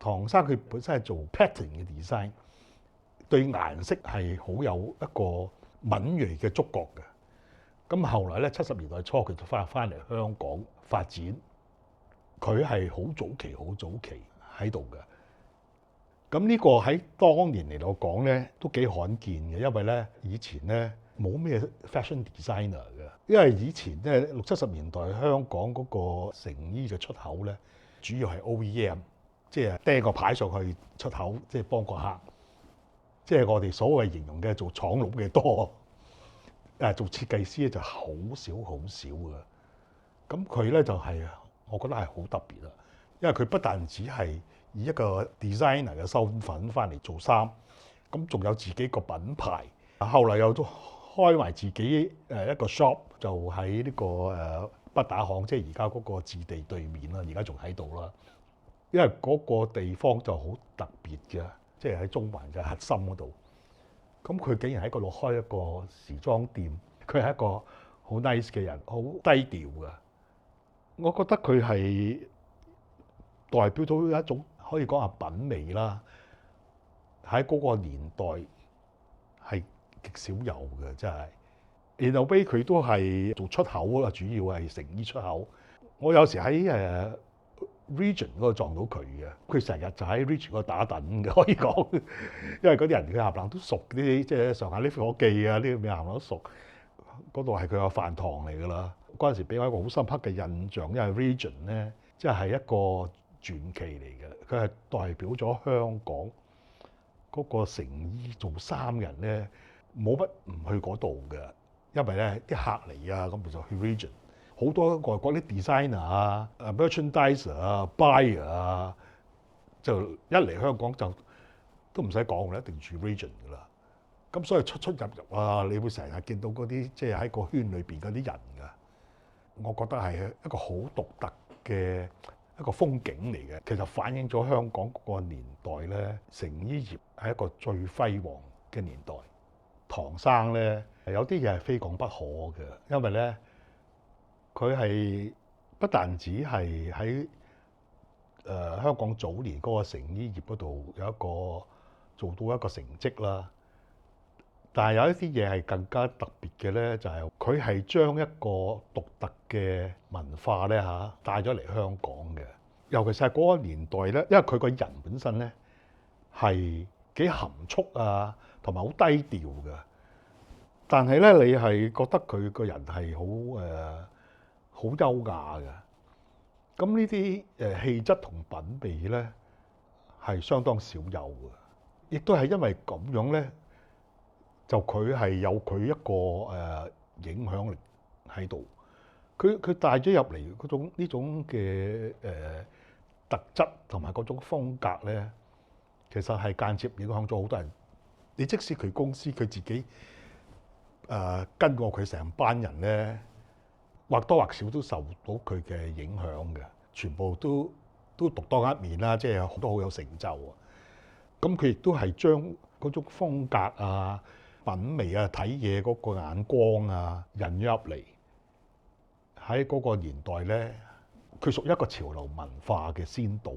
唐生佢本身係做 pattern 嘅 design， 對顏色係好有一個敏鋭嘅觸覺嘅。咁後來咧70年代初佢就翻嚟香港發展，佢係好早期喺度嘅。咁呢個喺當年嚟到講咧都幾罕見嘅，因為咧以前咧冇咩 fashion designer 嘅，因為以前咧60、70年代香港嗰個成衣嘅出口咧主要係 OEM， 即係釘個牌上去出口，即係幫個客，即係我哋所謂形容嘅做廠佬嘅多，做設計師咧就好少嘅。咁佢咧就係我覺得係好特別啦，因為佢不但只係以一個 designer 嘅身份翻嚟做衫，咁仲有自己個品牌。後嚟又都開埋自己一個 shop，就喺呢個畢打巷，即係而家嗰個置地對面啦，而家仲喺度啦。因為嗰個地方就好特別嘅，即係喺中環嘅核心嗰度。咁佢竟然喺嗰度開一個時裝店，佢係一個好 nice 嘅人，好低調嘅。我覺得佢係代表到一種可以講下品味啦，喺嗰個年代係極少有嘅，真係。In a way佢都係做出口啊，主要係成衣出口。我有時喺Regent 嗰度撞到佢嘅，佢成日就喺 Regent 嗰度打躉嘅，可以講，因為嗰啲人佢冚唪唥都熟啲，即係上下啲伙記啊，呢啲咩冚唪唥都熟。嗰度係佢個飯堂嚟㗎啦。嗰陣時俾我一個好深刻嘅印象，因為 Regent 咧，即係一個傳奇嚟嘅，佢係代表咗香港嗰個成衣做衫人咧，冇乜唔去嗰度嘅，因為咧啲客嚟啊，咁就去 Regent。好多外國啲 designer 啊、merchandiser 啊、buyer 啊，就一嚟香港就都唔使講啦，一定住 Regent 㗎啦。咁所以出入入啊，你會成日見到嗰啲即係喺個圈裏邊嗰啲人㗎。我覺得係一個好獨特嘅一個風景嚟嘅，其實反映咗香港嗰個年代咧，成衣業係一個最輝煌嘅年代。唐生咧有啲嘢係非講不可嘅，因為咧佢係不但止係喺香港早年嗰個成衣業嗰度有一個做到一個成績啦。但係有一啲嘢係更加特別嘅咧，就係佢係將一個獨特嘅文化咧帶咗嚟香港嘅。尤其是係嗰個年代咧，因為佢個人本身咧係幾含蓄啊，同埋好低調嘅。但係咧，你係覺得佢個人係好優雅嘅。咁呢啲氣質同品味咧係相當少有嘅，亦都係因為咁樣咧。就佢係有佢一個影響力喺度，佢帶咗入嚟嗰種呢種嘅特質同埋嗰種風格咧，其實係間接影響咗好多人。你即使佢公司佢自己跟過佢成班人咧，或多或少都受到佢嘅影響嘅，全部都獨當一面啦，即係好多好有成就啊。咁佢亦都係將嗰種風格啊、品味啊、睇嘢嗰個眼光啊，引咗入嚟。喺嗰個年代咧，佢屬於一個潮流文化嘅先導。